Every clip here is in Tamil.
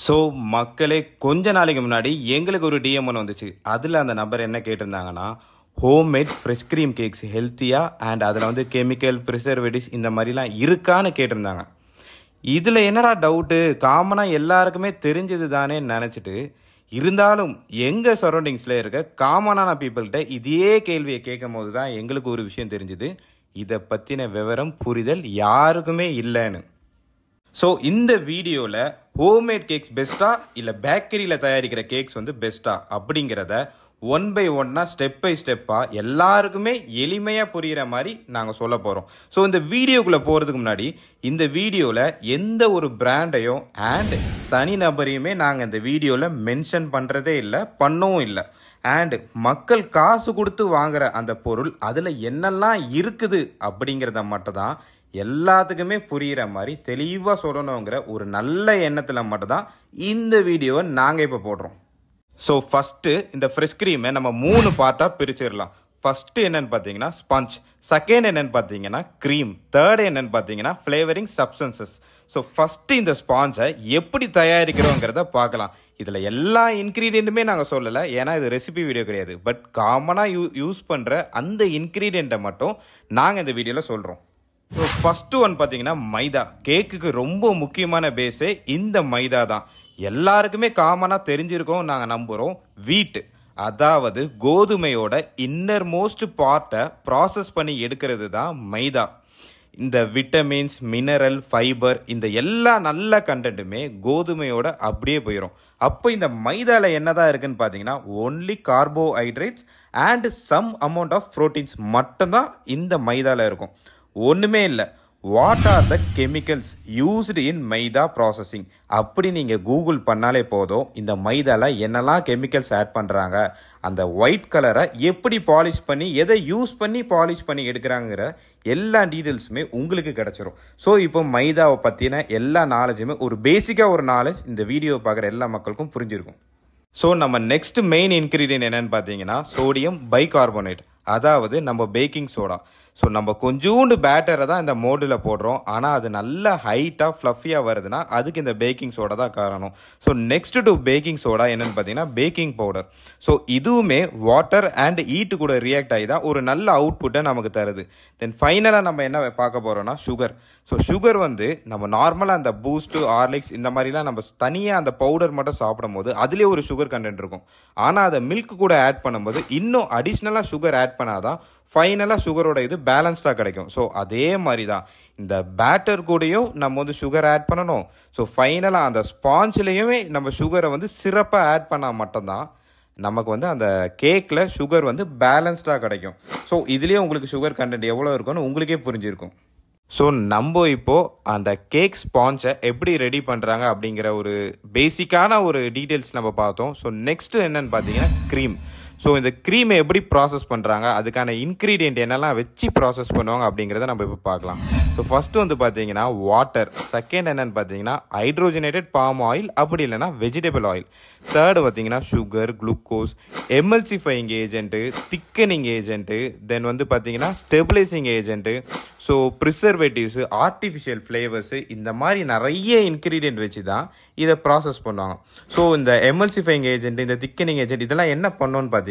ஸோ மக்களே கொஞ்ச நாளைக்கு முன்னாடி எங்களுக்கு ஒரு டிஎம் ஒன்று வந்துச்சு. அதில் அந்த நபர் என்ன கேட்டிருந்தாங்கன்னா, ஹோம்மேட் ஃப்ரெஷ் க்ரீம் கேக்ஸ் ஹெல்த்தியாக அண்ட் அதில் வந்து கெமிக்கல் ப்ரிசர்வேட்டிவ்ஸ் இந்த மாதிரிலாம் இருக்கான்னு கேட்டிருந்தாங்க. இதில் என்னடா டவுட்டு, காமனாக எல்லாருக்குமே தெரிஞ்சது தானே நினச்சிட்டு, இருந்தாலும் எங்கள் சரௌண்டிங்ஸில் இருக்க காமனான பீப்புள்கிட்ட இதே கேள்வியை கேட்கும் போது தான் எங்களுக்கு ஒரு விஷயம் தெரிஞ்சுது, இதை பற்றின விவரம் புரிதல் யாருக்குமே இல்லைன்னு. ஸோ இந்த வீடியோவில் ஹோம்மேட் கேக்ஸ் பெஸ்ட்டா இல்லை பேக்கரியில் தயாரிக்கிற கேக்ஸ் வந்து பெஸ்ட்டா அப்படிங்கிறத ஒன் பை ஒன்னாக ஸ்டெப் பை ஸ்டெப்பாக எல்லாருக்குமே எளிமையாக புரிகிற மாதிரி நாங்கள் சொல்ல போகிறோம். ஸோ இந்த வீடியோக்குள்ளே போகிறதுக்கு முன்னாடி இந்த வீடியோவில் எந்த ஒரு பிராண்டையும் அண்ட் தனிநபரையுமே நாங்கள் இந்த வீடியோவில் மென்ஷன் பண்ணுறதே இல்லை, பண்ணவும் இல்லை. அண்ட் மக்கள் காசு கொடுத்து வாங்குற அந்த பொருள் அதில் என்னெல்லாம் இருக்குது அப்படிங்கிறத மட்டும் தான் எல்லாத்துக்குமே புரிகிற மாதிரி தெளிவாக சொல்லணுங்கிற ஒரு நல்ல எண்ணத்தில் மட்டும்தான் இந்த வீடியோவை நாங்கள் இப்போ போடுறோம். ஸோ ஃபஸ்ட்டு இந்த ஃப்ரெஷ் க்ரீமை நம்ம 3 பார்ட்டாக பிரிச்சிடலாம். ஃபஸ்ட்டு என்னென்னு பார்த்தீங்கன்னா ஸ்பஞ்ச், செகண்ட் என்னென்னு பார்த்தீங்கன்னா க்ரீம், தேர்டு என்னென்னு பார்த்தீங்கன்னா ஃப்ளேவரிங் சப்ஸ்டன்சஸ். ஸோ ஃபஸ்ட்டு இந்த ஸ்பாஞ்சை எப்படி தயாரிக்கிறோங்கிறத பார்க்கலாம். இதில் எல்லா இன்க்ரீடியண்ட்டுமே நாங்கள் சொல்லலை, ஏன்னா இது ரெசிபி வீடியோ கிடையாது. பட் காமனாக யூஸ் பண்ணுற அந்த இன்க்ரீடியண்ட்டை மட்டும் நாங்கள் இந்த வீடியோவில் சொல்கிறோம். ஸோ ஃபஸ்ட்டு ஒன் பார்த்தீங்கன்னா மைதா. கேக்குக்கு ரொம்ப முக்கியமான பேஸே இந்த மைதா தான். எல்லாருக்குமே காமனாக தெரிஞ்சிருக்கோம் நாங்கள் நம்புகிறோம். வீட், அதாவது கோதுமையோட இன்னர் மோஸ்ட் பார்ட்டை ப்ராசஸ் பண்ணி எடுக்கிறது தான் மைதா. இந்த விட்டமின்ஸ், மினரல், ஃபைபர், இந்த எல்லா நல்ல கண்டென்ட்டுமே கோதுமையோட அப்படியே போயிடும். அப்போ இந்த மைதாவில் என்னதான் இருக்குன்னு பார்த்தீங்கன்னா only carbohydrates and some amount of proteins மட்டும்தான் இந்த மைதாவில் இருக்கும், ஒன்றுமே இல்லை. What are the chemicals used in maida processing அப்படி நீங்கள் கூகுள் பண்ணாலே போதும், இந்த மைதாவில் என்னெல்லாம் கெமிக்கல்ஸ் ஆட் பண்ணுறாங்க, அந்த ஒயிட் கலரை எப்படி பாலிஷ் பண்ணி எதை யூஸ் பண்ணி பாலிஷ் பண்ணி எடுக்கிறாங்கிற எல்லா டீட்டெயில்ஸுமே உங்களுக்கு கிடச்சிரும். ஸோ இப்போ மைதாவை பற்றின எல்லா நாலேஜுமே ஒரு பேசிக்காக ஒரு நாலேஜ் இந்த வீடியோவை பார்க்குற எல்லா மக்களுக்கும் புரிஞ்சிருக்கும். ஸோ நம்ம நெக்ஸ்ட் மெயின் இன்க்ரீடியன்ட் என்னன்னு பார்த்தீங்கன்னா சோடியம் பைகார்போனேட், அதாவது நம்ம பேக்கிங் சோடா. ஸோ நம்ம கொஞ்சோண்டு பேட்டரை தான் இந்த மோல்டில் போடுறோம், ஆனால் அது நல்ல ஹைட்டாக ஃப்ளஃபியாக வருதுன்னா அதுக்கு இந்த பேக்கிங் சோடா தான் காரணம். So next to baking soda என்னன்னு பார்த்தீங்கன்னா பேக்கிங் பவுடர். ஸோ இதுவுமே வாட்டர் அண்ட் ஈட்டு கூட ரியாக்ட் ஆகி தான் ஒரு நல்ல அவுட்புட்டை நமக்கு தருது. தென் ஃபைனலாக நம்ம என்ன பார்க்க போகிறோம்னா சுகர். ஸோ சுகர் வந்து நம்ம நார்மலாக அந்த பூஸ்ட்டு, ஹார்லிக்ஸ் இந்த மாதிரிலாம் நம்ம தனியாக அந்த பவுடர் மட்டும் சாப்பிடும் போது அதுலேயே ஒரு சுகர் கண்டென்ட் இருக்கும். ஆனால் அதை மில்க் கூட ஆட் பண்ணும்போது இன்னும் அடிஷ்னலாக சுகர் ஆட் பண்ணாதான் ஃபைனலாக சுகரோட இது பேலன்ஸ்டாக கிடைக்கும். ஸோ அதே மாதிரி தான் இந்த பேட்டர் கூடயும் நம்ம வந்து சுகர் ஆட் பண்ணணும். ஸோ ஃபைனலாக அந்த ஸ்பாஞ்சிலையுமே நம்ம சுகரை வந்து சிறப்பாக ஆட் பண்ணால் மட்டும்தான் நமக்கு வந்து அந்த கேக்கில் சுகர் வந்து பேலன்ஸ்டாக கிடைக்கும். ஸோ இதுலேயே உங்களுக்கு சுகர் கண்டென்ட் எவ்வளோ இருக்குன்னு உங்களுக்கே புரிஞ்சிருக்கும். ஸோ நம்ம இப்போது அந்த கேக் ஸ்பாஞ்சை எப்படி ரெடி பண்ணுறாங்க அப்படிங்கிற ஒரு பேசிக்கான ஒரு டீட்டெயில்ஸ் நம்ம பார்த்தோம். ஸோ நெக்ஸ்ட்டு என்னென்னு பார்த்தீங்கன்னா க்ரீம். ஸோ இந்த க்ரீமை எப்படி ப்ராசஸ் பண்ணுறாங்க, அதுக்கான இன்க்ரீடியன்ட் என்னெல்லாம் வச்சு ப்ராசஸ் பண்ணுவாங்க அப்படிங்கிறத நம்ம இப்போ பார்க்கலாம். ஸோ ஃபஸ்ட்டு வந்து பார்த்தீங்கன்னா வாட்டர், செகண்ட் என்னென்னு பார்த்தீங்கன்னா ஹைட்ரோஜனேட்டட் பாம் ஆயில், அப்படி இல்லைனா வெஜிடபிள் ஆயில், தேர்டு பார்த்தீங்கன்னா sugar, glucose, emulsifying agent, thickening agent, then வந்து பார்த்தீங்கன்னா stabilising agent, so preservatives, artificial flavours, இந்த மாதிரி நிறைய இன்க்ரீடியன்ட் வச்சு தான் இதை ப்ராசஸ் பண்ணுவாங்க. ஸோ இந்த எம்எல்சிஃபைங் ஏஜென்ட், இந்த திக்கனிங் ஏஜென்ட் இதெல்லாம் என்ன பண்ணோன்னு பார்த்தீங்கன்னா,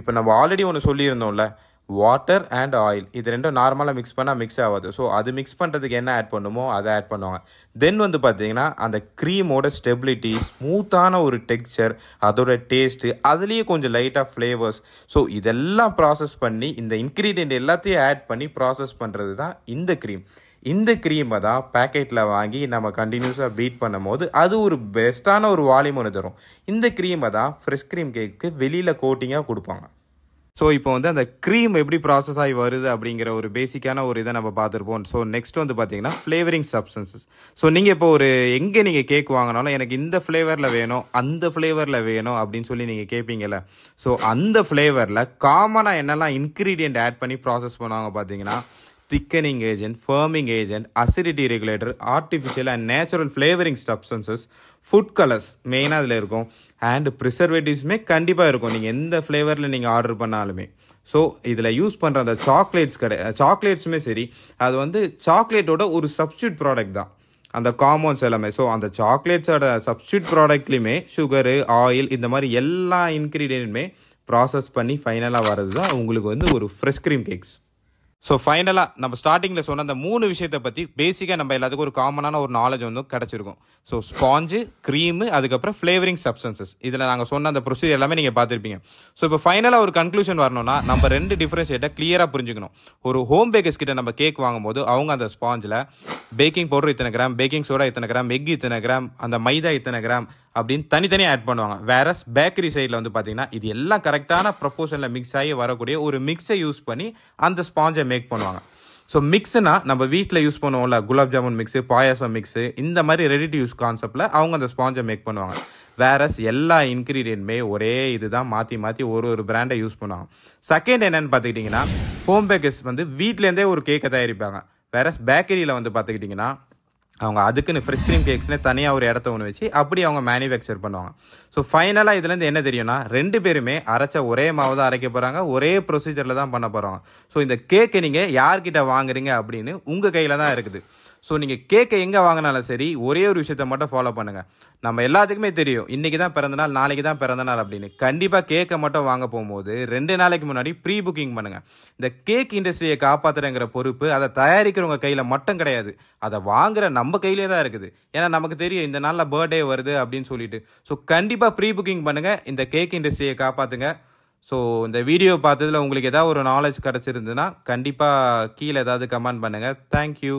இப்போ நம்ம ஆல்ரெடி ஒன்று சொல்லியிருந்தோம்ல, வாட்டர் அண்ட் ஆயில் இது ரெண்டும் நார்மலாக மிக்ஸ் பண்ணால் மிக்ஸ் ஆகாது. ஸோ அது மிக்ஸ் பண்ணுறதுக்கு என்ன ஆட் பண்ணுமோ அதை ஆட் பண்ணுவாங்க. தென் வந்து பார்த்தீங்கன்னா அந்த க்ரீமோட ஸ்டெபிலிட்டி, ஸ்மூத்தான ஒரு டெக்ஸ்சர், அதோட டேஸ்ட்டு, அதுலேயே கொஞ்சம் லைட்டாக ஃப்ளேவர்ஸ், ஸோ இதெல்லாம் ப்ராசஸ் பண்ணி இந்த இன்க்ரீடியன்ட் எல்லாத்தையும் ஆட் பண்ணி ப்ராசஸ் பண்ணுறது தான் இந்த க்ரீம். இந்த க்ரீமை தான் பேக்கெட்டில் வாங்கி நம்ம கண்டினியூஸாக பீட் பண்ணும் போது அது ஒரு பெஸ்ட்டான ஒரு வால்யூம் ஒன்று தரும். இந்த க்ரீமை தான் ஃப்ரெஷ் க்ரீம் கேக்கு வெளியில் கோட்டிங்காக கொடுப்பாங்க. ஸோ இப்போ வந்து அந்த க்ரீம் எப்படி ப்ராசஸ் ஆகி வருது அப்படிங்கிற ஒரு பேசிக்கான ஒரு இதை நம்ம பார்த்துருப்போம். ஸோ நெக்ஸ்ட் வந்து பார்த்தீங்கன்னா ஃப்ளேவரிங் சப்ஸ்டன்சஸ். ஸோ நீங்கள் இப்போ ஒரு எங்கே நீங்கள் கேக் வாங்கினாலும் எனக்கு இந்த ஃப்ளேவரில் வேணும், அந்த ஃப்ளேவரில் வேணும் அப்படின்னு சொல்லி நீங்கள் கேட்பீங்கல்ல. ஸோ அந்த ஃப்ளேவரில் காமனாக என்னெல்லாம் இன்க்ரீடியன்ட் ஆட் பண்ணி ப்ராசஸ் பண்ணுவாங்க பார்த்தீங்கன்னா thickening agent, firming agent, acidity regulator, artificial and natural flavouring substances, food colours மெயினாக அதில் இருக்கும், அண்ட் ப்ரிசர்வேட்டிவ்ஸுமே கண்டிப்பாக இருக்கும் நீங்கள் எந்த ஃப்ளேவரில் நீங்கள் ஆர்டர் பண்ணாலுமே. ஸோ இதில் யூஸ் பண்ணுற அந்த சாக்லேட்ஸுமே சரி, அது வந்து சாக்லேட்டோட ஒரு சப்ஸ்டியூட் ப்ராடக்ட் தான். அந்த காம்பவுண்ட்ஸ் எல்லாமே. ஸோ அந்த சாக்லேட்ஸோட சப்ஸ்டியூட் ப்ராடக்ட்லையுமே சுகரு, ஆயில் இந்த மாதிரி எல்லா இன்க்ரீடியன்ட்டுமே ப்ராசஸ் பண்ணி ஃபைனலாக வர்றது தான் உங்களுக்கு வந்து ஒரு ஃப்ரெஷ் க்ரீம் கேக்ஸ். ஸோ ஃபைனலாக நம்ம ஸ்டார்டிங்கில் சொன்ன அந்த 3 விஷயத்தை பற்றி பேசிக்காக நம்ம எல்லாத்துக்கும் ஒரு காமனான ஒரு நாலேஜ் வந்து கிடச்சிருக்கும். ஸோ ஸ்பாஞ்சு, க்ரீமு, அதுக்கப்புறம் ஃப்ளேவரிங் சப்ஸ்டன்சஸ், இதில் நாங்கள் சொன்ன அந்த ப்ரொசீஜர் எல்லாமே நீங்கள் பார்த்துருப்பீங்க. ஸோ இப்போ ஃபைனலாக ஒரு கன்க்ளூஷன் வரணும்னா நம்ம 2 டிஃப்ரென்ஷியேட்டை கிளியராக புரிஞ்சுக்கணும். ஒரு ஹோம் பேக்கர்ஸ் கிட்ட நம்ம கேக் வாங்கும்போது அவங்க அந்த ஸ்பாஞ்சில் பேக்கிங் பவுடர் இத்தனை கிராம், பேக்கிங் சோடா இத்தனை கிராம், எக் இத்தனை கிராம், அந்த மைதா இத்தனை கிராம் அப்படின்னு தனித்தனியாக ஆட் பண்ணுவாங்க. வேறஸ் பேக்கரி சைடில் வந்து பார்த்தீங்கன்னா இது எல்லாம் கரெக்டான ப்ரொப்போர்ஷனில் மிக்ஸ் ஆகி வரக்கூடிய ஒரு மிக்ஸை யூஸ் பண்ணி அந்த ஸ்பாஞ்சை மேக் பண்ணுவாங்க. ஸோ மிக்ஸ்னா நம்ம வீட்டில் யூஸ் பண்ணுவோம்ல, குலாப் ஜாமுன் மிக்ஸு, பாயாசம் மிக்ஸு, இந்த மாதிரி ரெடி டு யூஸ் கான்செப்டில் அவங்க அந்த ஸ்பாஞ்சை மேக் பண்ணுவாங்க. வேறஸ் எல்லா இன்க்ரீடியன்ட்மே ஒரே இதுதான், மாற்றி மாற்றி ஒரு பிராண்டை யூஸ் பண்ணுவாங்க. செகண்ட் என்னன்னு பார்த்துக்கிட்டிங்கன்னா, ஹோம் பேக்கர்ஸ் வந்து வீட்டிலேருந்தே ஒரு கேக்கை தயாரிப்பாங்க. வேறஸ் பேக்கரியில் வந்து பார்த்துக்கிட்டிங்கன்னா அவங்க அதுக்குன்னு ஃப்ரெஷ் க்ரீம் கேக்ஸ்னே தனியாக ஒரு இடத்த ஒன்று வச்சு அப்படி அவங்க மேனுஃபேக்சர் பண்ணுவாங்க. ஸோ ஃபைனலாக இதுலேருந்து என்ன தெரியும்னா, 2 பேருமே அரைச்ச ஒரே மாவு தான் அரைக்க போகிறாங்க, ஒரே ப்ரொசீஜரில் தான் பண்ண போகிறாங்க. ஸோ இந்த கேக்கை நீங்கள் யார்கிட்ட வாங்குறீங்க அப்படின்னு உங்கள் கையில் தான் இருக்குது. ஸோ நீங்கள் கேக்கை எங்கே வாங்கினாலும் சரி, ஒரே ஒரு விஷயத்த மட்டும் ஃபாலோ பண்ணுங்கள். நம்ம எல்லாத்துக்குமே தெரியும் இன்றைக்கி தான் பிறந்த நாள், நாளைக்கு தான் பிறந்த நாள் அப்படின்னு. கண்டிப்பாக கேக்கை மட்டும் வாங்க போகும்போது 2 நாளைக்கு முன்னாடி ப்ரீ புக்கிங் பண்ணுங்கள். இந்த கேக் இண்டஸ்ட்ரியை காப்பாற்றுறங்கிற பொறுப்பு அதை தயாரிக்கிறவங்க கையில் மட்டும் கிடையாது, அதை வாங்குற நம்ம கையிலே தான் இருக்குது. ஏன்னா நமக்கு தெரியும் இந்த நாளில் பர்த்டே வருது அப்படின்னு சொல்லிட்டு. ஸோ கண்டிப்பாக ப்ரீ புக்கிங் பண்ணுங்கள், இந்த கேக் இண்டஸ்ட்ரியை காப்பாற்றுங்க. ஸோ இந்த வீடியோ பார்த்ததில் உங்களுக்கு ஏதாவது ஒரு நாலேஜ் கிடச்சிருந்துன்னா கண்டிப்பாக கீழே ஏதாவது கமெண்ட் பண்ணுங்கள். தேங்க்யூ.